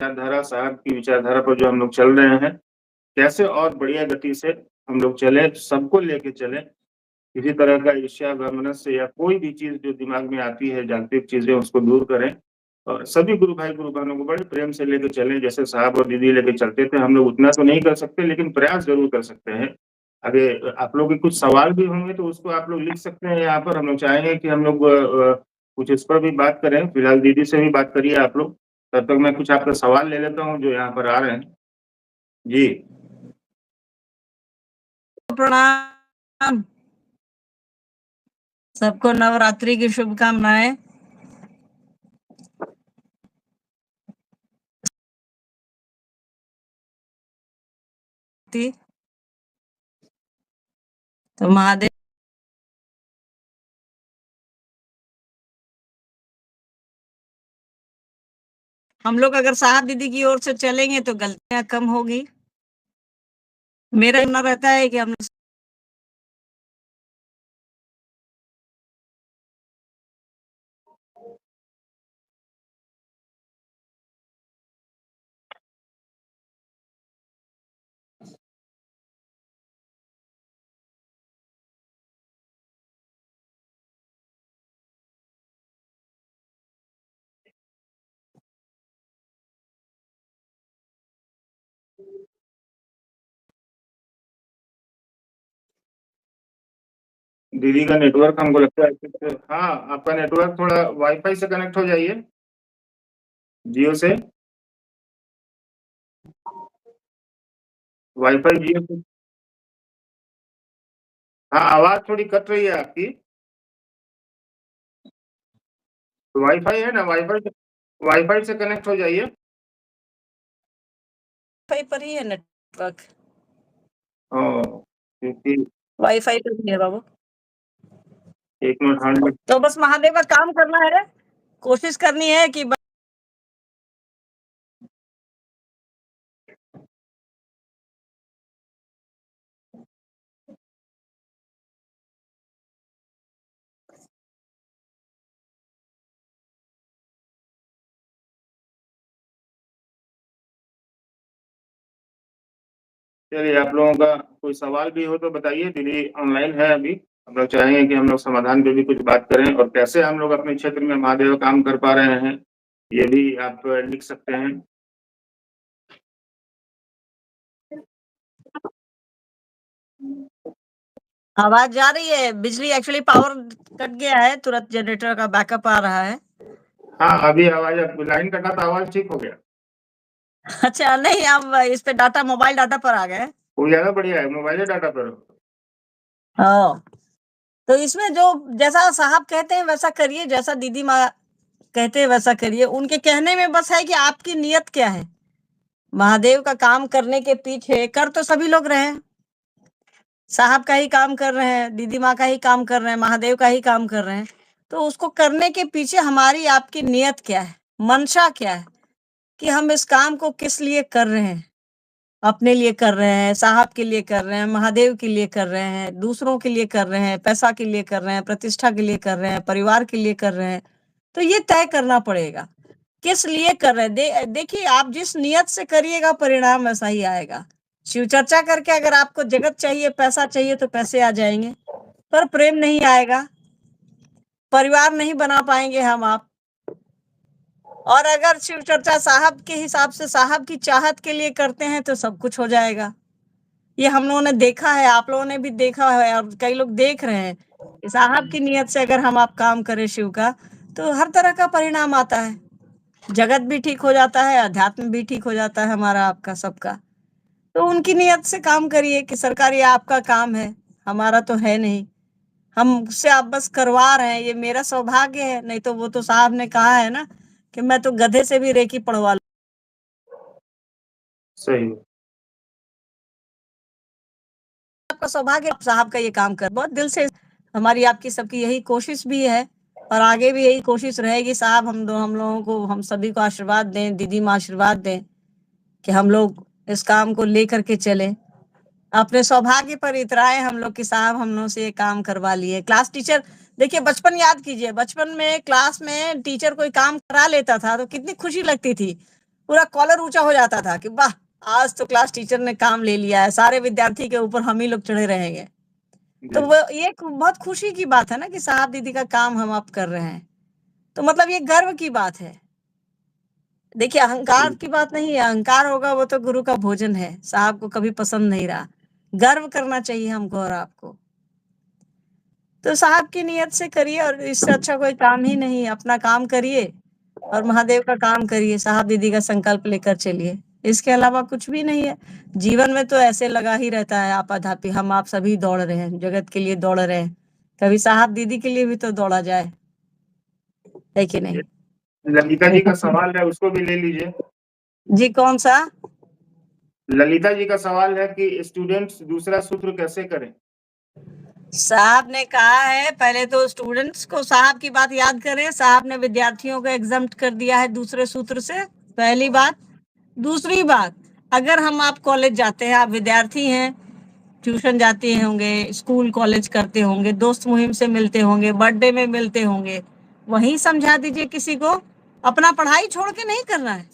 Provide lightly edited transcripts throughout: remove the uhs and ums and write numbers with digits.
विचारधारा साहब की विचारधारा पर जो हम लोग चल रहे हैं, कैसे और बढ़िया गति से हम लोग चलें, सबको लेके चलें। किसी तरह का ईर्ष्या, वैमनस्य या कोई भी चीज़ जो दिमाग में आती है, जागतिक चीज़ें उसको दूर करें और सभी गुरु भाई, गुरु बहनों को बड़े प्रेम से लेके चलें, जैसे साहब और दीदी लेके चलते थे। हम लोग उतना तो नहीं कर सकते, लेकिन प्रयास ज़रूर कर सकते हैं। आगे आप लोगों के कुछ सवाल भी होंगे, तो उसको आप लोग लिख सकते हैं यहाँ पर। हम लोग चाहेंगे कि हम लोग कुछ इस पर भी बात करें। फिलहाल दीदी से भी बात करिए आप लोग। तब तक मैं कुछ आपका सवाल ले लेता हूँ, जो यहाँ पर आ रहे हैं। जी। प्रणाम। सबको नवरात्रि की शुभकामनाएं। तो महादेव हम लोग अगर साहब दीदी की ओर से चलेंगे तो गलतियां कम होगी। मेरा कहना रहता है कि हम दीदी का नेटवर्क हमको लगता है कुछ। हाँ, आपका नेटवर्क थोड़ा वाईफाई से कनेक्ट हो जाइए, जियो से। वाईफाई जियो से। हाँ, आवाज़ थोड़ी कट रही है आपकी। तो वाईफाई है ना, वाईफाई से कनेक्ट हो जाइए। वाईफाई पर ही है नेटवर्क। क्योंकि वाईफाई पर ही है बाबू। एक मिनट हाँ। तो बस महादेव का काम करना है, कोशिश करनी है कि चलिए, आप लोगों का कोई सवाल भी हो तो बताइए। दीदी ऑनलाइन है अभी। हम लोग चाहेंगे कि हम लोग समाधान पे भी कुछ बात करें और कैसे हम लोग अपने क्षेत्र में महादेव काम कर पा रहे हैं, ये भी आप लिख सकते हैं। आवाज जा रही है। बिजली एक्चुअली पावर कट गया है, तुरंत जनरेटर का बैकअप आ रहा है। हाँ, अभी आवाज, लाइन कटा तो आवाज ठीक हो गया। अच्छा, नहीं अब इस पे डाटा, मोबाइल डाटा पर आ गए। वो ज्यादा बढ़िया है, मोबाइल डाटा पर। हाँ, तो इसमें जो जैसा साहब कहते हैं वैसा करिए, जैसा दीदी माँ कहते हैं वैसा करिए। उनके कहने में बस है कि आपकी नियत क्या है। महादेव का काम करने के पीछे कर तो सभी लोग रहे हैं, साहब का ही काम कर रहे हैं, दीदी माँ का ही काम कर रहे हैं, महादेव का ही काम कर रहे हैं। तो उसको करने के पीछे हमारी आपकी नियत क्या है, मंशा क्या है, कि हम इस काम को किस लिए कर रहे हैं। अपने लिए कर रहे हैं, साहब के लिए कर रहे हैं, महादेव के लिए कर रहे हैं, दूसरों के लिए कर रहे हैं, पैसा के लिए कर रहे हैं, प्रतिष्ठा के लिए कर रहे हैं, परिवार के लिए कर रहे हैं। तो ये तय करना पड़ेगा किस लिए कर रहे हैं। देखिए, आप जिस नियत से करिएगा परिणाम वैसा ही आएगा। शिव चर्चा करके अगर आपको जगत चाहिए, पैसा चाहिए, तो पैसे आ जाएंगे, पर प्रेम नहीं आएगा, परिवार नहीं बना पाएंगे हम आप। और अगर शिव चर्चा साहब के हिसाब से, साहब की चाहत के लिए करते हैं, तो सब कुछ हो जाएगा। ये हम लोगों ने देखा है, आप लोगों ने भी देखा है, और कई लोग देख रहे हैं कि साहब की नियत से अगर हम आप काम करें शिव का, तो हर तरह का परिणाम आता है। जगत भी ठीक हो जाता है, अध्यात्म भी ठीक हो जाता है, हमारा आपका सबका। तो उनकी नियत से काम करिए कि सरकार ये आपका काम है, हमारा तो है नहीं, हमसे आप बस करवा रहे हैं, ये मेरा सौभाग्य है। नहीं तो वो तो साहब ने कहा है ना कि मैं तो गधे से भी रेकी पढ़वा लूं। सही। आपका सौभाग्य, साहब का ये काम कर, बहुत दिल से हमारी आपकी सबकी यही कोशिश भी है, और आगे भी यही कोशिश रहेगी। साहब हम लोगों को, हम सभी को आशीर्वाद दें, दीदी माँ आशीर्वाद दें कि हम लोग इस काम को लेकर के चले। अपने सौभाग्य पर इतराए हम लोग कि साहब हम लोग से ये काम करवा लिए। क्लास टीचर, देखिए बचपन याद कीजिए, बचपन में क्लास में टीचर कोई काम करा लेता था तो कितनी खुशी लगती थी। पूरा कॉलर ऊंचा हो जाता था कि वाह, आज तो क्लास टीचर ने काम ले लिया है, सारे विद्यार्थी के ऊपर हम ही लोग चढ़े रहेंगे। तो वो ये एक बहुत खुशी की बात है ना कि साहब दीदी का काम हम आप कर रहे हैं। तो मतलब ये गर्व की बात है। देखिए, अहंकार की बात नहीं है, अहंकार होगा वो तो गुरु का भोजन है, साहब को कभी पसंद नहीं रहा। गर्व करना चाहिए हमको और आपको। तो साहब की नियत से करिए और इससे अच्छा कोई काम ही नहीं है। अपना काम करिए और महादेव का काम करिए, साहब दीदी का संकल्प लेकर चलिए। इसके अलावा कुछ भी नहीं है। जीवन में तो ऐसे लगा ही रहता है आपाधापी, हम आप सभी दौड़ रहे हैं, जगत के लिए दौड़ रहे हैं। कभी साहब दीदी के लिए भी तो दौड़ा जाए, है कि नहीं? ललिता जी का सवाल है, उसको भी ले लीजिए। जी, कौन सा? ललिता जी का सवाल है कि स्टूडेंट्स दूसरा सूत्र कैसे करें? साहब ने कहा है पहले तो स्टूडेंट्स को साहब की बात याद करें। साहब ने विद्यार्थियों को एग्जम्प्ट कर दिया है दूसरे सूत्र से, पहली बात। दूसरी बात, अगर हम आप कॉलेज जाते हैं, आप विद्यार्थी हैं, ट्यूशन जाते होंगे, स्कूल कॉलेज करते होंगे, दोस्त मुहिम से मिलते होंगे, बर्थडे में मिलते होंगे, वहीं समझा दीजिए किसी को। अपना पढ़ाई छोड़ के नहीं करना है।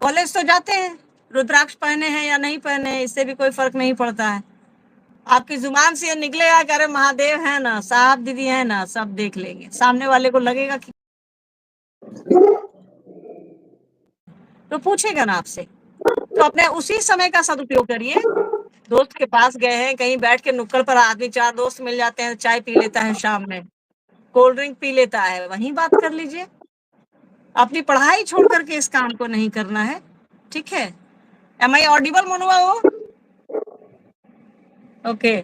कॉलेज तो जाते हैं, रुद्राक्ष पहने हैं या नहीं पहने हैं, इससे भी कोई फर्क नहीं पड़ता है। आपकी जुबान से ये निकलेगा कि अरे महादेव है ना, साहब दीदी है ना, सब देख लेंगे। सामने वाले को लगेगा कि तो पूछेगा ना आपसे। तो अपने उसी समय का सदुपयोग करिए। दोस्त के पास गए हैं, कहीं बैठ के नुक्कड़ पर आदमी, चार दोस्त मिल जाते हैं, चाय पी लेता है, शाम में कोल्ड ड्रिंक पी लेता है, वहीं बात कर लीजिए। अपनी पढ़ाई छोड़ करके इस काम को नहीं करना है, ठीक है? एम आई ऑडिबल मनुआ हो? ओके।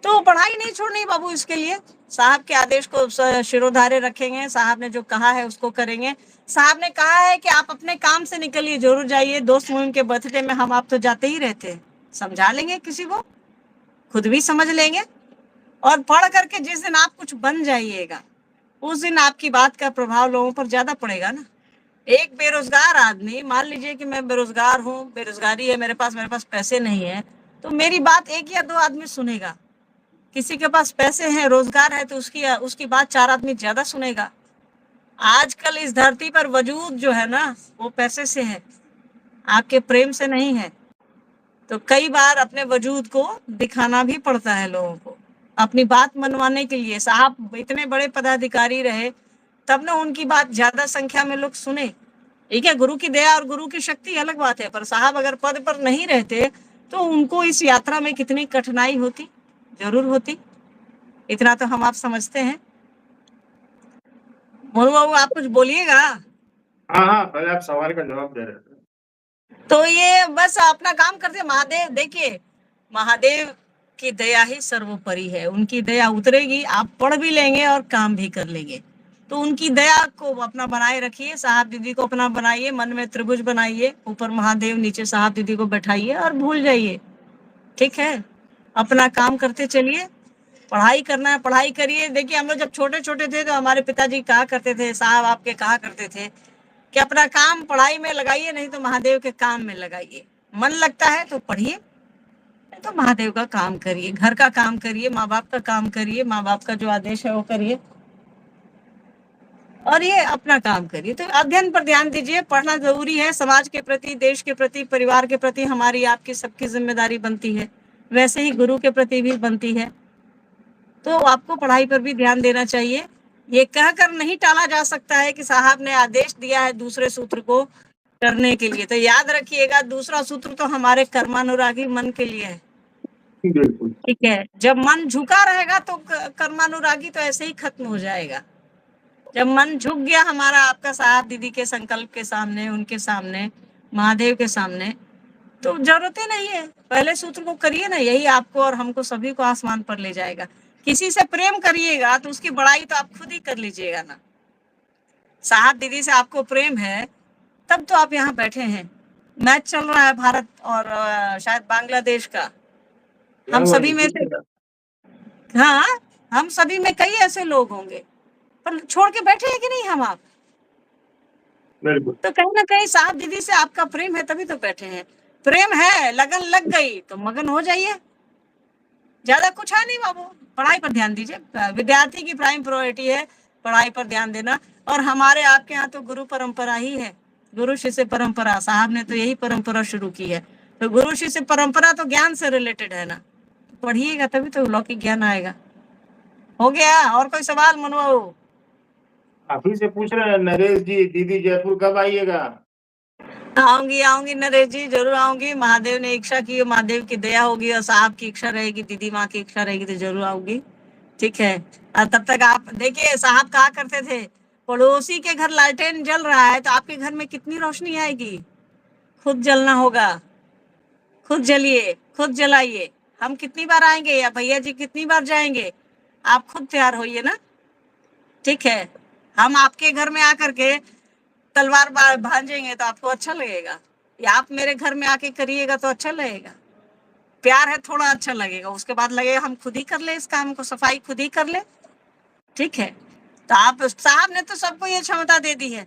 तो पढ़ाई नहीं छोड़नी बाबू, इसके लिए साहब के आदेश को शिरोधार्य रखेंगे। साहब ने जो कहा है उसको करेंगे। साहब ने कहा है कि आप अपने काम से निकलिए, जरूर जाइए। दोस्त मुहिम के बर्थडे में हम आप तो जाते ही रहते हैं, समझा लेंगे किसी को, खुद भी समझ लेंगे। और पढ़ करके जिस दिन आप कुछ बन जाइएगा, उस दिन आपकी बात का प्रभाव लोगों पर ज्यादा पड़ेगा ना। एक बेरोजगार आदमी, मान लीजिए कि मैं बेरोजगार हूँ, बेरोजगारी है मेरे पास पैसे नहीं है, तो मेरी बात एक या दो आदमी सुनेगा। किसी के पास पैसे हैं, रोजगार है, तो उसकी बात चार आदमी ज्यादा सुनेगा। आजकल इस धरती पर वजूद जो है ना, वो पैसे से है, आपके प्रेम से नहीं है। तो कई बार अपने वजूद को दिखाना भी पड़ता है लोगों को, अपनी बात मनवाने के लिए। साहब इतने बड़े पदाधिकारी रहे, तब ना उनकी बात ज्यादा संख्या में लोग सुने। ठीक है, गुरु की दया और गुरु की शक्ति अलग बात है, पर साहब अगर पद पर नहीं रहते तो उनको इस यात्रा में कितनी कठिनाई होती, जरूर होती। इतना तो हम आप समझते हैं। मोनू बाबू, आप कुछ बोलिएगा। हाँ हाँ, पहले आप सवाल का जवाब दे रहे थे। तो ये बस अपना काम करते। महादेव, देखिए महादेव की दया ही सर्वोपरि है। उनकी दया उतरेगी, आप पढ़ भी लेंगे और काम भी कर लेंगे। तो उनकी दया को अपना बनाए रखिए, साहब दीदी को अपना बनाइए, मन में त्रिभुज बनाइए, ऊपर महादेव, नीचे साहब दीदी को बैठाइए और भूल जाइए, ठीक है? अपना काम करते चलिए। पढ़ाई करना है, पढ़ाई करिए। देखिए, हम लोग जब छोटे छोटे थे तो हमारे पिताजी कहा करते थे, साहब आपके कहा करते थे कि अपना काम पढ़ाई में लगाइए, नहीं तो महादेव के काम में लगाइए। मन लगता है तो पढ़िए, नहीं तो महादेव का काम करिए, घर का काम करिए, माँ बाप का काम करिए, माँ बाप का जो आदेश है वो करिए, और ये अपना काम करिए। तो अध्ययन पर ध्यान दीजिए, पढ़ना जरूरी है। समाज के प्रति, देश के प्रति, परिवार के प्रति हमारी आपकी सबकी जिम्मेदारी बनती है, वैसे ही गुरु के प्रति भी बनती है। तो आपको पढ़ाई पर भी ध्यान देना चाहिए। ये कहकर नहीं टाला जा सकता है कि साहब ने आदेश दिया है दूसरे सूत्र को करने के लिए, तो याद रखिएगा दूसरा सूत्र तो हमारे कर्मानुरागी मन के लिए है, बिल्कुल। ठीक है? जब मन झुका रहेगा तो कर्मानुरागी तो ऐसे ही खत्म हो जाएगा। जब मन झुक गया हमारा आपका साहब दीदी के संकल्प के सामने, उनके सामने, महादेव के सामने, तो जरूरत ही नहीं है। पहले सूत्र को करिए ना, यही आपको और हमको सभी को आसमान पर ले जाएगा। किसी से प्रेम करिएगा तो उसकी बड़ाई तो आप खुद ही कर लीजिएगा ना। साहब दीदी से आपको प्रेम है तब तो आप यहाँ बैठे हैं। मैच चल रहा है भारत और शायद बांग्लादेश का। हम सभी में से, हाँ, हम सभी में कई ऐसे लोग होंगे, पर छोड़ के बैठे हैं कि नहीं हम आप? बिल्कुल। तो कहीं ना कहीं साहब दीदी से आपका प्रेम है, तभी तो बैठे हैं। प्रेम है, लगन लग गई तो मगन हो जाइए। ज्यादा कुछ है नहीं बाबू, पढ़ाई पर ध्यान दीजिए। विद्यार्थी की प्राइम प्रायोरिटी है पढ़ाई पर ध्यान देना। और हमारे आपके यहाँ तो गुरु परंपरा ही है, गुरु शिष्य परंपरा, साहब ने तो यही परंपरा शुरू की है। तो गुरु शिष्य परंपरा तो ज्ञान से रिलेटेड है ना, पढ़िएगा तभी तो लौकिक ज्ञान आएगा। हो गया? और कोई सवाल मनवाओ? आप ही से पूछ रहे हैं नरेश जी, दीदी जयपुर कब आइएगा? आऊंगी नरेश जी, जरूर आऊंगी। महादेव ने इच्छा की, महादेव की दया होगी और साहब की इच्छा रहेगी, दीदी माँ की इच्छा रहेगी तो जरूर आऊंगी। ठीक है। और तब तक आप देखिए, साहब कहा करते थे, पड़ोसी के घर लालटेन जल रहा है तो आपके घर में कितनी रोशनी आएगी? खुद जलना होगा, खुद जलिए, खुद जलाइए। हम कितनी बार आएंगे या भैया जी कितनी बार जाएंगे? आप खुद तैयार होइए ना। ठीक है। हम आपके घर में आकर के तलवार भांजेंगे तो आपको अच्छा लगेगा, या आप मेरे घर में आके करिएगा तो अच्छा लगेगा? प्यार है थोड़ा अच्छा लगेगा, उसके बाद लगेगा हम खुद ही कर ले इस काम को, सफाई खुद ही कर ले। ठीक है। तो आप, साहब ने तो सबको ये क्षमता दे दी है,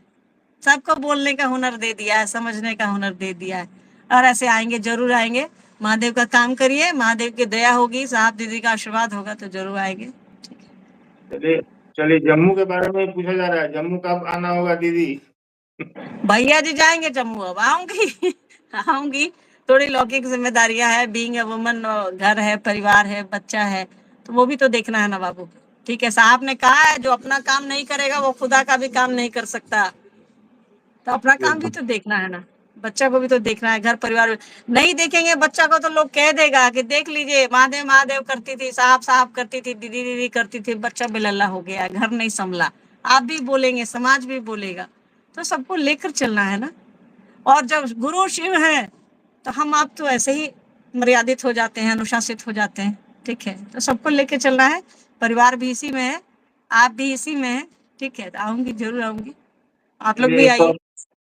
सबको बोलने का हुनर दे दिया है, समझने का हुनर दे दिया है। और ऐसे आएंगे, जरूर आएंगे। महादेव का काम करिए, महादेव की दया होगी, साहब दीदी का आशीर्वाद होगा तो जरूर आएंगे। चलिए चलिए, जम्मू के बारे में पूछा जा रहा है, जम्मू कब आना होगा दीदी? भैया जी जाएंगे जम्मू, अब आऊंगी आऊंगी। थोड़ी लौकिक जिम्मेदारियां है, बीइंग ए वुमन, घर है, परिवार है, बच्चा है, तो वो भी तो देखना है ना बाबू। ठीक है। साहब ने कहा है जो अपना काम नहीं करेगा वो खुदा का भी काम नहीं कर सकता, तो अपना काम भी तो देखना है ना, बच्चा को भी तो देखना है, घर परिवार। नहीं देखेंगे बच्चा को तो लोग कह देगा कि देख लीजिए महादेव महादेव करती थी, साहब साहब करती थी, दीदी दीदी करती थी, बच्चा बेलल्ला हो गया, घर नहीं संभला। आप भी बोलेंगे, समाज भी बोलेगा, तो सबको लेकर चलना है ना। और जब गुरु शिव है तो हम आप तो ऐसे ही मर्यादित हो जाते हैं, अनुशासित हो जाते हैं। ठीक है। तो सबको लेके चलना है, परिवार भी इसी में है, आप भी इसी में है। ठीक है। तो आऊंगी, जरूर आऊंगी, आप लोग भी चलिए आइए।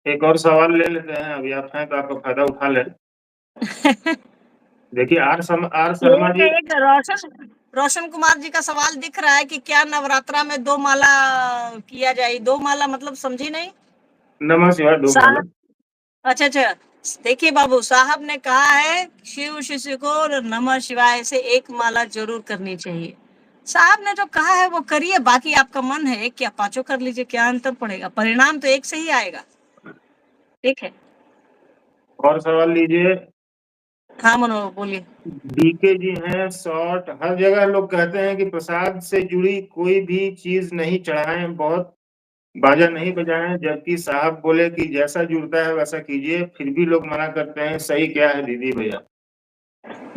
एक और सवाल ले लेते हैं, अभी आप हैं तो आपका फायदा उठा लें। देखिए आर शर्मा जी। एक रोशन कुमार जी का सवाल दिख रहा है कि क्या नवरात्रा में 2 माला किया जाए? 2 माला मतलब समझी नहीं। नमः शिवाय दो माला। अच्छा अच्छा। देखिए बाबू, साहब ने कहा है शिव शिष्य को नमः शिवाय से 1 माला जरूर करनी चाहिए। साहब ने जो कहा है वो करिए, बाकी आपका मन है एक या 5 कर लीजिए, क्या अंतर पड़ेगा? परिणाम तो एक से ही आएगा। ठीक है। और सवाल लीजिए। हाँ मनोज बोलिए। डीके जी हैं शॉर्ट, हर जगह लोग कहते हैं कि प्रसाद से जुड़ी कोई भी चीज नहीं चढ़ाएं, बहुत बाजा नहीं बजाएं, जबकि साहब बोले कि जैसा जुड़ता है वैसा कीजिए, फिर भी लोग मना करते हैं, सही क्या है दीदी भैया?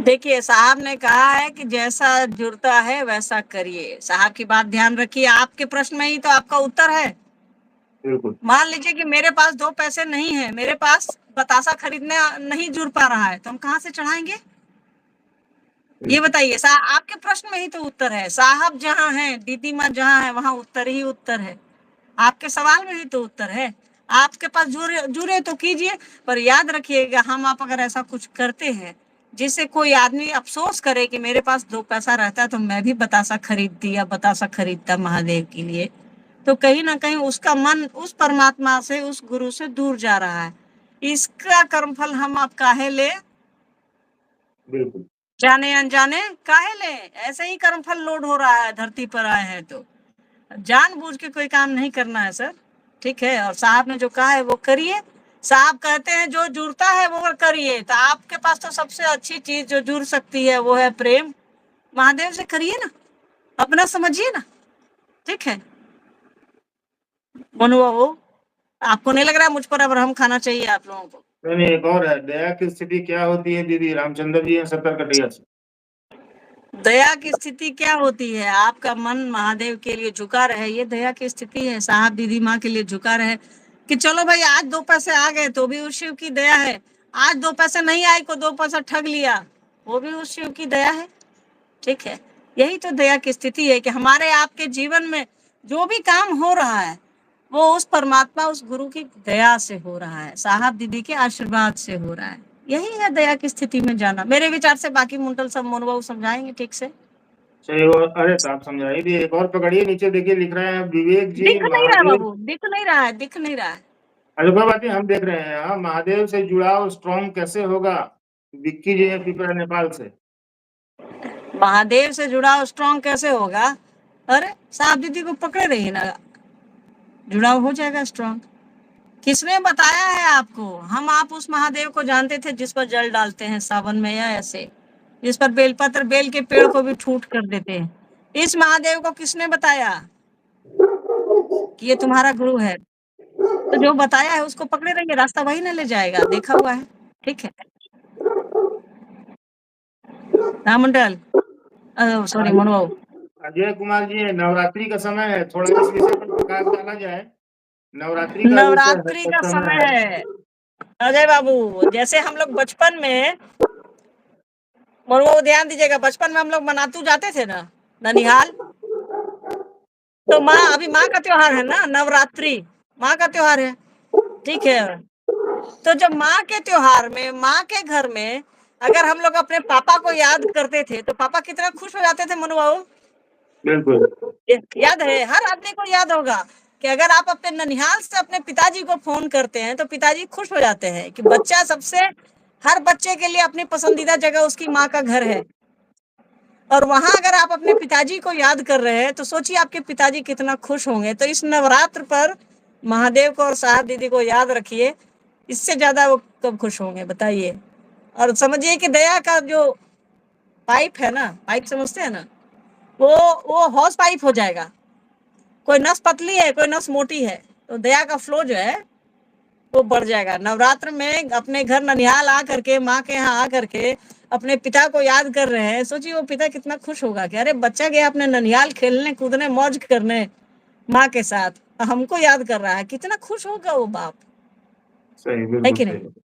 देखिए, साहब ने कहा है कि जैसा जुड़ता है वैसा करिए। साहब की बात ध्यान रखिए, आपके प्रश्न में ही तो आपका उत्तर है। बिल्कुल। मान लीजिए कि मेरे पास 2 पैसे नहीं है, मेरे पास बतासा खरीदने नहीं जुड़ पा रहा है, तो हम कहाँ से चढ़ाएंगे? ये बताइए। आपके प्रश्न में ही तो उत्तर है। साहब जहाँ है, दीदी माँ जहाँ है, वहां उत्तर ही उत्तर है। आपके सवाल में ही तो उत्तर है। आपके पास जुड़े जुड़े तो कीजिए, पर याद रखिएगा, हम आप अगर ऐसा कुछ करते हैं जिससे कोई आदमी अफसोस करे कि मेरे पास 2 पैसा रहता तो मैं भी बतासा खरीदती या बतासा खरीदता महादेव के लिए, तो कहीं ना कहीं उसका मन उस परमात्मा से, उस गुरु से दूर जा रहा है। इसका कर्मफल हम आप काहे ले? बिल्कुल। जाने अनजाने काहे ले? ऐसे ही कर्मफल लोड हो रहा है, धरती पर आए हैं तो जानबूझ के कोई काम नहीं करना है सर। ठीक है। और साहब ने जो कहा है वो करिए। साहब कहते हैं जो जुड़ता है वो करिए, तो आपके पास तो सबसे अच्छी चीज जो जुड़ सकती है वो है प्रेम। महादेव से करिए ना, अपना समझिए ना। ठीक है। मनुआ हो, आपको नहीं लग रहा है मुझ पर अब रहम खाना चाहिए आप लोगों को? नहीं, एक और है, दया की स्थिति क्या होती है दीदी? रामचंद्र जी हैं 70 कटिया से। दया की स्थिति क्या होती है? आपका मन महादेव के लिए झुका रहे, ये दया की स्थिति है। साहब दीदी माँ के लिए झुका रहे कि चलो भाई आज 2 पैसे आ गए तो भी उस शिव की दया है, आज 2 पैसे नहीं आए को 2 पैसा ठग लिया, वो भी उस शिव की दया है। ठीक है। यही तो दया की स्थिति है कि हमारे आपके जीवन में जो भी काम हो रहा है वो उस परमात्मा, उस गुरु की दया से हो रहा है, साहब दीदी के आशीर्वाद से हो रहा है। यही है दया की स्थिति में जाना, मेरे विचार से। बाकी मुंडल सब मोनू समझाएंगे ठीक से। चलिए अरे तो आप समझाइए भी, एक और पकड़िए, नीचे देखिए लिख रहे हैं विवेक जी दिख नहीं रहा है महादेव। बाबू, दिख नहीं रहा है, दिख नहीं रहा है। अरे कोई बात नहीं, हम देख रहे हैं। हाँ, महादेव से जुड़ाव स्ट्रॉन्ग कैसे होगा? विक्की जी हैं पिपरा नेपाल से। महादेव से जुड़ाव स्ट्रॉन्ग कैसे होगा? अरे साहब दीदी को पकड़े रही ना, जुड़ाव हो जाएगा स्ट्रॉन्ग। किसने बताया है आपको? हम आप उस महादेव को जानते थे जिस पर जल डालते हैं सावन में या ऐसे, जिस पर बेलपत्र बेल के पेड़ को भी ठूट कर देते हैं। इस महादेव को किसने बताया कि ये तुम्हारा गुरु है? तो जो बताया है उसको पकड़े रहिए, रास्ता वही न ले जाएगा, देखा हुआ है। ठीक है। राम मंडल, सॉरी मनु बाबू। अजय कुमार जी, नवरात्रि का समय है, थोड़ा इस विषय पर प्रकाश डाला जाए। नवरात्रि का विषय है, नवरात्रि का समय है अजय बाबू। जैसे हम लोग बचपन में, मनु बाबू ध्यान दीजिएगा, बचपन में हम लोग मनातू जाते थे ना ननिहाल, तो माँ, अभी माँ का त्योहार है ना, नवरात्रि माँ का त्योहार है। ठीक है। तो जब माँ के त्योहार में, माँ के घर में अगर हम लोग अपने पापा को याद करते थे तो पापा कितना खुश हो जाते थे मनु बाबू। बिल्कुल याद है, हर आदमी को याद होगा कि अगर आप अपने ननिहाल से अपने पिताजी को फोन करते हैं तो पिताजी खुश हो जाते हैं कि बच्चा सबसे, हर बच्चे के लिए अपनी पसंदीदा जगह उसकी माँ का घर है। और वहां अगर आप अपने पिताजी को याद कर रहे हैं तो सोचिए आपके पिताजी कितना खुश होंगे। तो इस नवरात्र पर महादेव को और साहब दीदी को याद रखिए, इससे ज्यादा वो कब खुश होंगे बताइए। और समझिए कि दया का जो पाइप है ना, पाइप समझते हैं ना, वो हॉस पाइप हो जाएगा। कोई नस पतली है, कोई नस मोटी है, तो दया का फ्लो जो है वो बढ़ जाएगा। नवरात्र में अपने घर ननिहाल आ करके, माँ के यहाँ आ करके अपने पिता को याद कर रहे हैं, सोचिए वो पिता कितना खुश होगा कि अरे बच्चा गया अपने ननिहाल खेलने कूदने मौज करने माँ के साथ, हमको याद कर रहा है, कितना खुश होगा वो बाप। सही, है बिल्कुल कि नहीं? सही।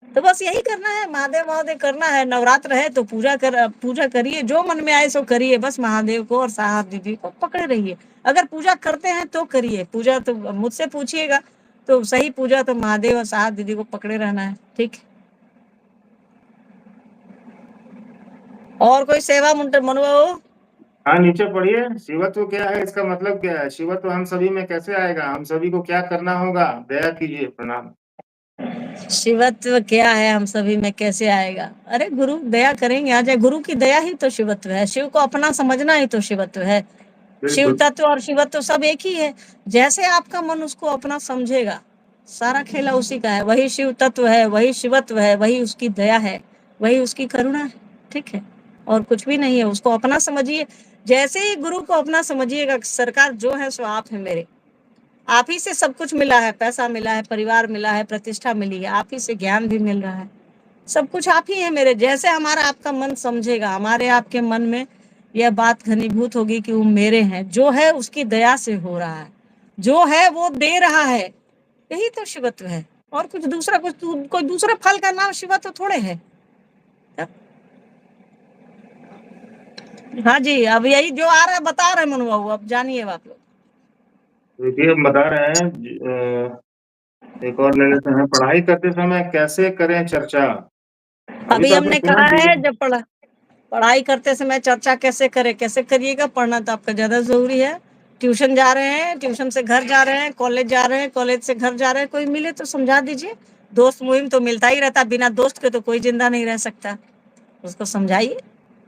तो बस यही करना है, महादेव महादेव करना है। नवरात्र है तो पूजा करिए, जो मन में आए सो करिए, बस महादेव को और साहब दीदी को पकड़े रहिए। अगर पूजा करते हैं तो करिए, पूजा तो मुझसे पूछिएगा तो सही पूजा तो महादेव और साहब दीदी को पकड़े रहना है। ठीक। और कोई सेवा मनु बाबू? हाँ, नीचे पढ़िए। शिवत्व क्या है, इसका मतलब क्या है? शिवत्व हम सभी में कैसे आएगा, हम सभी को क्या करना होगा? दया कीजिए। प्रणाम। शिवत्व क्या है हम सभी में कैसे आएगा? अरे गुरु दया करेंगे आ जाए, गुरु की दया ही तो शिवत्व है, शिव को अपना समझना ही तो शिवत्व है। शिव बिल्कुल तत्व और शिवत्व सब एक ही है। जैसे आपका मन उसको अपना समझेगा, सारा खेला उसी का है। वही शिव तत्व है, वही शिवत्व है, वही उसकी दया है, वही उसकी करुणा है। ठीक है। और कुछ भी नहीं है, उसको अपना समझिए। जैसे ही गुरु को अपना समझिएगा, सरकार जो है सो आप है मेरे, आप ही से सब कुछ मिला है, पैसा मिला है, परिवार मिला है, प्रतिष्ठा मिली है, आप ही से ज्ञान भी मिल रहा है, सब कुछ आप ही है मेरे। जैसे हमारा आपका मन समझेगा, हमारे आपके मन में यह बात घनीभूत होगी कि वो मेरे हैं, जो है उसकी दया से हो रहा है, जो है वो दे रहा है, यही तो शिवत्व है। और कुछ दूसरा, कोई दूसरा फल का नाम शिवत्व थोड़े है। हाँ जी, अब यही जो आ रहा है बता रहे मनु बाबू, अब जानिए आप लोग। देखिए, हम बता रहे हैं एक और ले लेते हैं। पढ़ाई करते समय कैसे करें चर्चा? अभी अभी तो आपने हमने सुना कहा है, दीदी। जब पढ़ाई करते समय चर्चा कैसे करें, कैसे करिएगा? पढ़ना तो आपका ज्यादा जरूरी है। ट्यूशन जा रहे हैं, ट्यूशन से घर जा रहे हैं, कॉलेज जा रहे हैं, कॉलेज से घर जा रहे हैं, कोई मिले तो समझा दीजिए। दोस्त मुहिम तो मिलता ही रहता, बिना दोस्त के तो कोई जिंदा नहीं रह सकता, उसको समझाइए।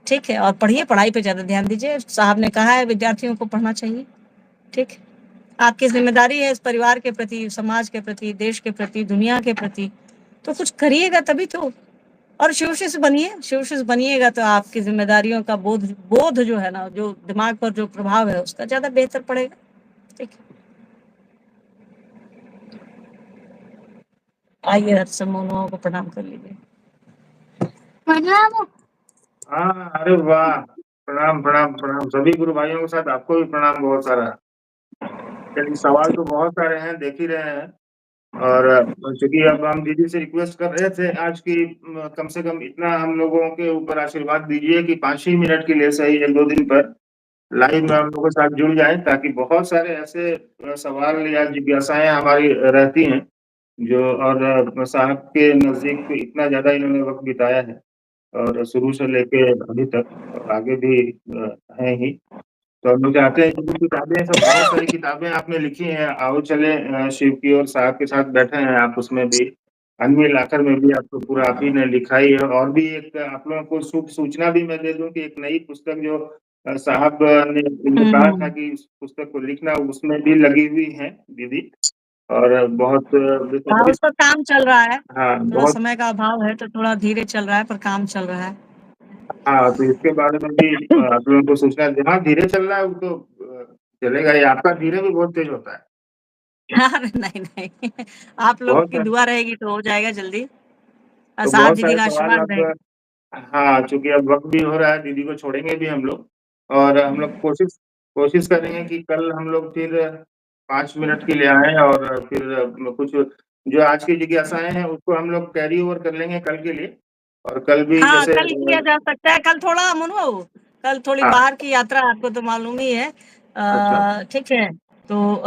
ठीक है। और पढ़िए, पढ़ाई पे ज्यादा ध्यान दीजिए, साहब ने कहा है विद्यार्थियों को पढ़ना चाहिए। ठीक। आपकी जिम्मेदारी है इस परिवार के प्रति, समाज के प्रति, देश के प्रति, दुनिया के प्रति, तो कुछ करिएगा तभी तो। और शिवशिष्य बनिए, शिवशिष्य बनिएगा तो आपकी जिम्मेदारियों का बोध बोध जो है ना, जो दिमाग पर जो प्रभाव है उसका ज्यादा बेहतर पड़ेगा। ठीक है। आइए सब मोनुओं को प्रणाम कर लीजिए। प्रणाम। हाँ, अरे वाह। प्रणाम प्रणाम प्रणाम, सभी गुरु भाइयों के साथ आपको भी प्रणाम बहुत सारा। चलिए, सवाल तो बहुत सारे हैं, देख ही रहे हैं। और चूंकि अब हम दीदी से रिक्वेस्ट कर रहे थे आज की, कम से कम इतना हम लोगों के ऊपर आशीर्वाद दीजिए कि 5 ही मिनट के लिए सही, 1-2 दिन पर लाइव में हम लोगों के साथ जुड़ जाएं, ताकि बहुत सारे ऐसे सवाल या जिज्ञासाएं हमारी रहती हैं जो, और साहब के नजदीक इतना ज्यादा इन्होंने वक्त बिताया है, और शुरू से लेके अभी तक, और आगे भी हैं ही। तो हम लोग चाहते हैं कि जो किताबें, सब बहुत सारी किताबें आपने लिखी हैं, आओ चले शिव की, और साहब के साथ बैठे हैं आप, उसमें भी अनमोल आखिर में भी आपको पूरा आप ही ने लिखा ही है। और भी एक आप लोगों को शुभ सूचना भी मैं दे दूं कि एक नई पुस्तक जो साहब ने इनको कहा था कि इस पुस्तक को लिखना, उसमें भी लगी हुई है दीदी। और बहुत हाँ, बेसब्री उस पर काम चल रहा है। हाँ, थोड़ा बहुत समय का अभाव है तो थोड़ा धीरे चल रहा है, पर काम चल रहा है। हाँ, तो इसके बारे में भी आप लोगों को सोचना है। हाँ, धीरे चल रहा है वो तो चलेगा ही, आपका धीरे भी बहुत तेज़ होता है। अरे नहीं, नहीं, आप लोग बहुत की दुआ रहेगी तो हो जाएगा जल्दी। तो साहब बहुत दीदी सारे का सवाल आशीर्वाद रहेगा। अब हाँ, चूँकि अब वक़्त भी हो रहा है, दीदी को छोड़ेंगे भी हम लोग और हम लोग कोशिश कोशिश करेंगे कि कल हम लोग फिर 5 मिनट के लिए आएँ और फिर कुछ जो आज की जिज्ञासाएँ हैं, उसको हम लोग कैरी ओवर कर लेंगे कल के लिए और कल भी हाँ, जैसे कल किया जा सकता है। कल थोड़ा मनु कल थोड़ी हाँ, बाहर की यात्रा आपको तो मालूम ही है। अच्छा। ठीक है, तो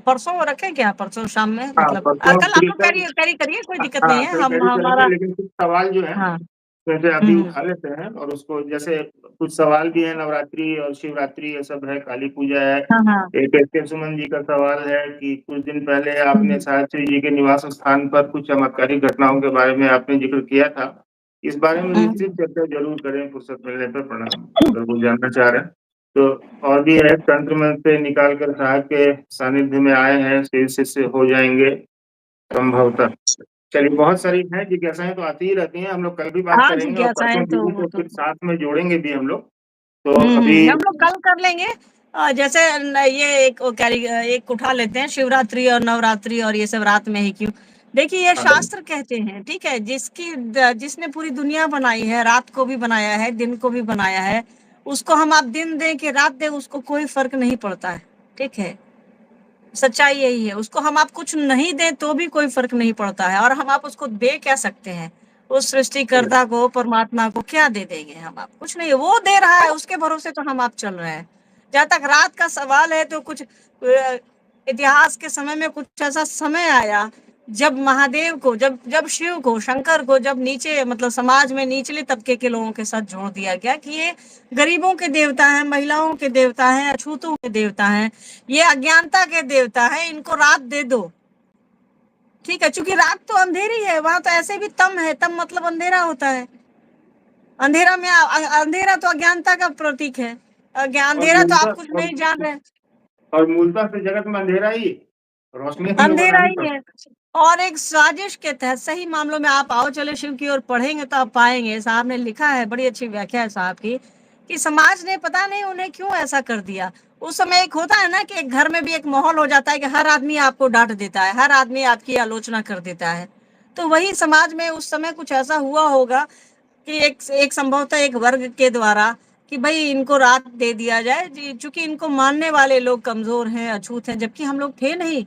परसों रखें क्या? परसों शाम में हाँ, मतलब परसों कल आप फिर लोग कल कैरी करिए, कोई दिक्कत नहीं हाँ, है। कल हम कैरी करेंगे हमारा लेकिन कुछ सवाल जो हैं, हाँ, जैसे अभी हुँ, उठा लेते हैं और उसको जैसे कुछ सवाल भी है नवरात्रि और शिवरात्रि ये सब है, काली पूजा है। हाँ, हाँ, एक एसके सुमन जी का सवाल है कि कुछ दिन पहले आपने हुँ, साहिब श्री जी के निवास स्थान पर कुछ चमत्कारिक घटनाओं के बारे में आपने ज़िक्र किया था। इस बारे में हुँ, विस्तृत चर्चा ज़रूर करें फुर्सत मिलने पर प्रणाम, अगर वो जानना चाह रहे हैं। तो और भी है तंत्र मंत्र से निकाल कर साहब के सानिध्य में आए हैं, शिव शिष्य हो जाएँगे संभवतः। चलिए बहुत सारी हैं जिज्ञासाएँ तो आती ही रहती हैं, हम लोग कल भी बात हाँ, करेंगे और जिज्ञासाएँ परसों तो दीदी वो को तो फिर साथ में जोड़ेंगे भी हम लोग। तो अभी हम लोग कल कर लेंगे। जैसे न ये एक वो एक उठा लेते हैं शिवरात्रि और नवरात्रि और ये सब रात में ही क्यों? देखिए ये हाँ, शास्त्र कहते हैं, ठीक है? जिसने पूरी दुनिया बनाई है, रात को भी बनाया है, दिन को भी बनाया है, उसको हम आप दिन दें कि रात दें उसको कोई फ़र्क नहीं पड़ता है, ठीक है? सच्चाई यही है, उसको हम आप कुछ नहीं दें तो भी कोई फ़र्क नहीं पड़ता है और हम आप उसको दे क्या सकते हैं? उस सृष्टिकर्ता को, परमात्मा को क्या दे देंगे हम आप? कुछ नहीं, वो दे रहा है, उसके भरोसे तो हम आप चल रहे हैं। जहाँ तक रात का सवाल है तो कुछ इतिहास के समय में कुछ ऐसा समय आया, जब महादेव को, जब जब शिव को, शंकर को जब नीचे मतलब समाज में निचले तबके के लोगों के साथ जोड़ दिया गया कि ये गरीबों के देवता हैं, महिलाओं के देवता हैं, अछूतों के देवता हैं, ये अज्ञानता के देवता हैं, इनको रात दे दो। ठीक है, चूँकि रात तो अंधेरी है, वहाँ तो ऐसे भी तम है, तम मतलब अंधेरा होता है। अंधेरा में अंधेरा तो अज्ञानता का प्रतीक है। और अंधेरा तो आप मूलतः कुछ नहीं जान रहे हैं। और मूलतः से जगत में अंधेरा ही है, रोशनी हम लोग अंधेरा बनानी ही पड़ती है और एक साजिश के तहत सही मामलों में आप आओ चले शिव की ओर पढ़ेंगे तो आप पाएंगे साहब ने लिखा है, बड़ी अच्छी व्याख्या है साहब की, कि समाज ने पता नहीं उन्हें क्यों ऐसा कर दिया। उस समय एक होता है ना कि एक घर में भी एक माहौल हो जाता है कि हर आदमी आपको डांट देता है, हर आदमी आपकी आलोचना कर देता है। तो वही समाज में उस समय कुछ ऐसा हुआ होगा कि एक एक संभवतः एक वर्ग के द्वारा कि भाई इनको रात दे दिया जाए, चूंकि इनको मानने वाले लोग कमजोर हैं, अछूत हैं, जबकि हम लोग थे नहीं।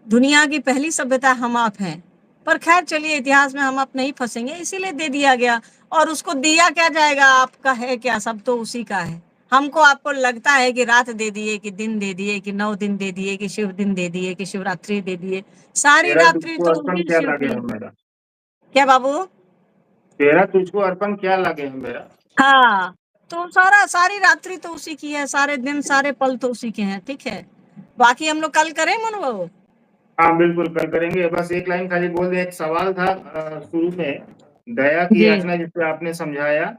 दुनिया की पहली सभ्यता हम आप हैं। पर खैर चलिए इतिहास में हम आप नहीं फंसेंगे, इसीलिए दे दिया गया। और उसको दिया क्या जाएगा, आपका है क्या, सब तो उसी का है। हमको आपको लगता है कि रात दे दिए, कि दिन दे दिए, कि 9 दिन दे दिए, कि शिव दिन दे दिए, कि शिवरात्रि दे दिए। सारी तेरा रात्रि तुझको तो अर्पण उन्हीं क्या शिव लागे की। है मेरा, क्या बाबू? तेरा तुझको अर्पण क्या लागे है मेरा। हाँ, तो सारी रात्रि तो उसी की है, सारे दिन सारे पल तो उसी के हैं, ठीक है। बाकी हम लोग कल करें मनु बाबू? हाँ, बिल्कुल कल करेंगे। बस एक लाइन खाली बोल दें, एक सवाल था शुरू में, दया की जी। याचना जिसे आपने समझाया,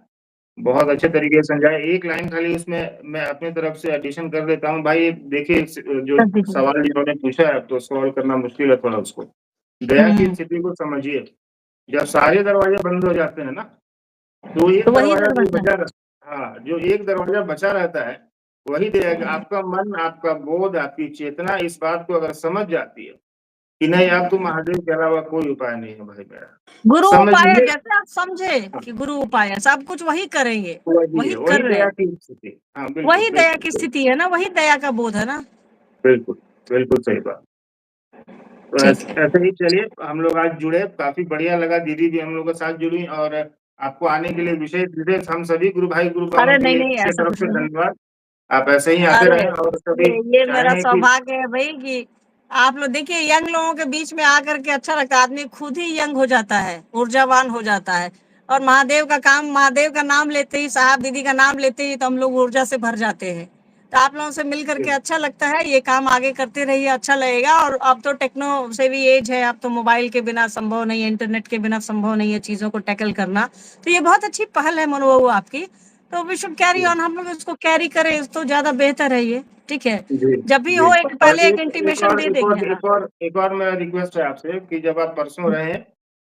बहुत अच्छे तरीके से समझाया। एक लाइन खाली उसमें मैं अपनी तरफ से एडिशन कर देता हूँ। भाई देखिए जो कर दीजिए। सवाल जिन्होंने पूछा है, अब तो सॉल्व करना मुश्किल है थोड़ा उसको। दया की हम्म। स्थिति को समझिए, जब सारे दरवाजे बंद हो जाते हैं ना, तो एक तो वही दरवाजा जो दरवाजा है। बचा रह हाँ, जो एक दरवाजा बचा रहता है, वही दया का आपका मन, आपका बोध, आपकी चेतना इस बात को अगर समझ जाती है कि नहीं अब तो महादेव के अलावा कोई उपाय नहीं है भाई मेरा। गुरु उपाय है, समझिए जैसे आप समझे हाँ, कि गुरु उपाय है, सब कुछ वही करेंगे, वही है, वही वही कर रहे दया हैं। की स्थिति। हाँ, बिल्कुल, वही दया बिल्कुल, की बिल्कुल, स्थिति है ना, वही दया का बोध है ना। बिल्कुल, बिल्कुल सही बात। तो ठीक है। ऐसे ही चलिए हम लोग आज जुड़े, काफ़ी बढ़िया लगा, दीदी भी हम लोग के साथ जुड़ी और आपको आने के लिए विशेष हम सभी गुरु भाई, गुरु बहनों अरे के नहीं लिए नहीं, की ऐसा तरफ कुछ से नहीं। धन्यवाद। आप ऐसे ही आते अरे रहें और कभी ये मेरा चाहें कि सौभाग्य है भाई कि आप लोग देखिए यंग लोगों के बीच में आकर के अच्छा लगता है, आदमी खुद ही यंग हो जाता है, ऊर्जावान हो जाता है। और महादेव का काम, महादेव का नाम लेते ही, साहब दीदी का नाम लेते ही तो हम लोग ऊर्जा से भर जाते हैं। तो आप लोगों से मिल करके अच्छा लगता है, ये काम आगे करते रहिए, अच्छा लगेगा। और अब तो टेक्नो से भी एज है, अब तो मोबाइल के बिना संभव नहीं है, इंटरनेट के बिना संभव नहीं है चीजों को टैकल करना। तो ये बहुत अच्छी पहल है मनोबू आपकी। तो वी शुड कैरी ऑन, हम लोग इसको कैरी करें तो ज्यादा बेहतर है ये। ठीक है, जी, जब भी जी। हो एक और पहले एक एक इंटीमेशन दे देंगे। हाँ। और मेरा रिक्वेस्ट है आपसे कि जब आप परसों रहें,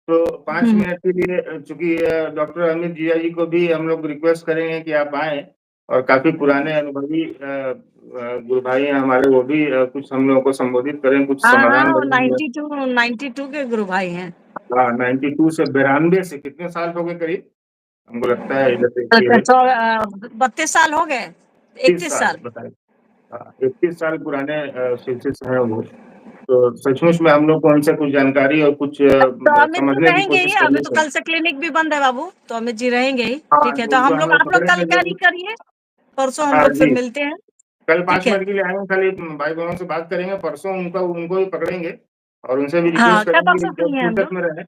तो 5 हम्म। मिनट के लिए चूँकि डॉक्टर अमित जिया जी को भी हम लोग रिक्वेस्ट करेंगे कि आप आएँ और काफ़ी पुराने अनुभवी गुरु भाई हैं हमारे, वो भी कुछ हम लोगों को संबोधित करें, कुछ हाँ, हाँ, समाधान वो दें। 92 के गुरु भाई हैं। हाँ, 92 से 92 से कितने साल हो गए करीब? हमको लगता है इधर देखिए 32 साल हो गए, 30 31 साल साल। बताइए। हाँ, 31 साल पुराने शिक्षक हैं वो। तो सचमुच में हम लोग को उनसे कुछ जानकारी और कुछ तो अमित जी समझने की रहेंगे ही, कोशिश अभी करनी तो चाहिए। कल से क्लिनिक भी बंद है बाबू, तो अमित जी रहेंगे ही, हाँ, ठीक है। तो तो उनको हम हम लोग, लोग आप लोग कल पकड़ेंगे कैरी ज़रूर। करिए, परसों हम हाँ लोग फिर जी, मिलते हैं, कल 5 ठीक है। मिनट के लिए आएँगे, खाली भाई बहनों से बात करेंगे, परसों उनको भी पकड़ेंगे और उनसे भी हाँ, रिक्वेस्ट कल करेंगे कि परसों जब फ्री हैं हम फुर्सत लोग, में रहें,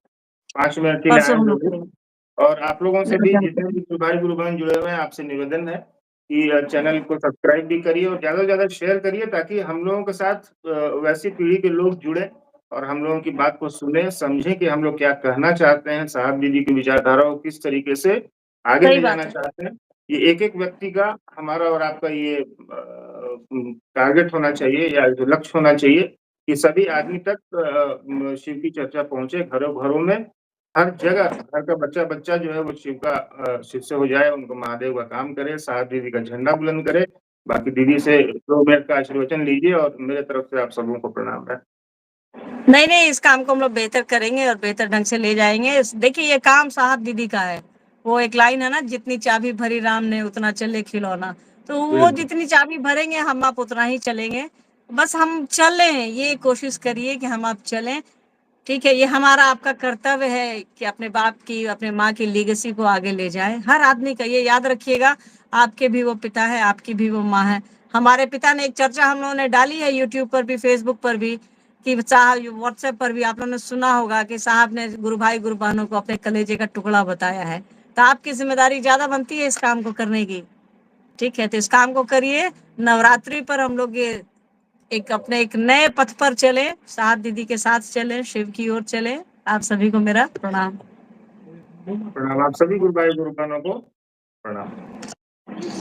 5 मिनट के लिए परसों आएँ हम लोग ज़रूर। फ्री हैं। और आप लोगों से भी एकदम जितने फ्री। भी भाई गुरु-बहन जुड़े हुए हैं, आपसे निवेदन है कि चैनल को सब्सक्राइब भी करिए और ज़्यादा से ज़्यादा शेयर करिए, ताकि हम लोगों के साथ वैसी पीढ़ी के लोग जुड़ें और हम लोगों की बात को सुनें, समझें कि हम लोग क्या कहना चाहते हैं, साहब दीदी की विचारधारा को किस तरीके से आगे सही ले बात जाना है। चाहते हैं। ये एक-एक व्यक्ति का, हमारा और आपका ये टारगेट होना चाहिए या जो लक्ष्य होना चाहिए कि सभी आदमी तक शिव की चर्चा पहुँचे, घरों-घरों में, हर जगह घर का बच्चा-बच्चा जो है वो शिष्य हो जाए, उनको महादेव का काम करे, साहब दीदी का झंडा बुलंद करे। बाकी दीदी से 2 मिनट का आशीर्वचन लीजिए और मेरे तरफ से आप सबों को प्रणाम है। नहीं, नहीं, इस काम को हम लोग बेहतर करेंगे और बेहतर ढंग से ले जाएँगे। देखिए, ये काम साहब दीदी का है। वो एक लाइन है ना, जितनी चाबी भरी राम ने उतना चले खिलौना। तो वो बिल्कुल, जितनी चाबी भरेंगे हम आप उतना ही चलेंगे। बस हम चलें, ये कोशिश करिए कि हम आप चलें, ठीक है। ये हमारा आपका कर्तव्य है कि अपने बाप की, अपने माँ की लीगेसी को आगे ले जाएँ। हर आदमी का ये याद रखिएगा, आपके भी वो पिता है, आपकी भी वो माँ है। हमारे पिता ने एक चर्चा हम लोगों ने डाली है यूट्यूब पर भी, फेसबुक पर भी, कि साहब व्हाट्सएप पर भी आप लोगों ने सुना होगा कि साहब ने गुरु भाई गुरु बहनों को अपने कलेजे का टुकड़ा बताया है। तो आपकी ज़िम्मेदारी ज़्यादा बनती है इस काम को करने की, ठीक है? तो इस काम को करिए। नवरात्रि पर हम लोग ये एक नए पथ पर चलें, साहब दीदी के साथ चलें, शिव की ओर चलें। आप सभी को मेरा प्रणाम। प्रणाम। आप सभी गुरु भाई गुरु बहनों को प्रणाम।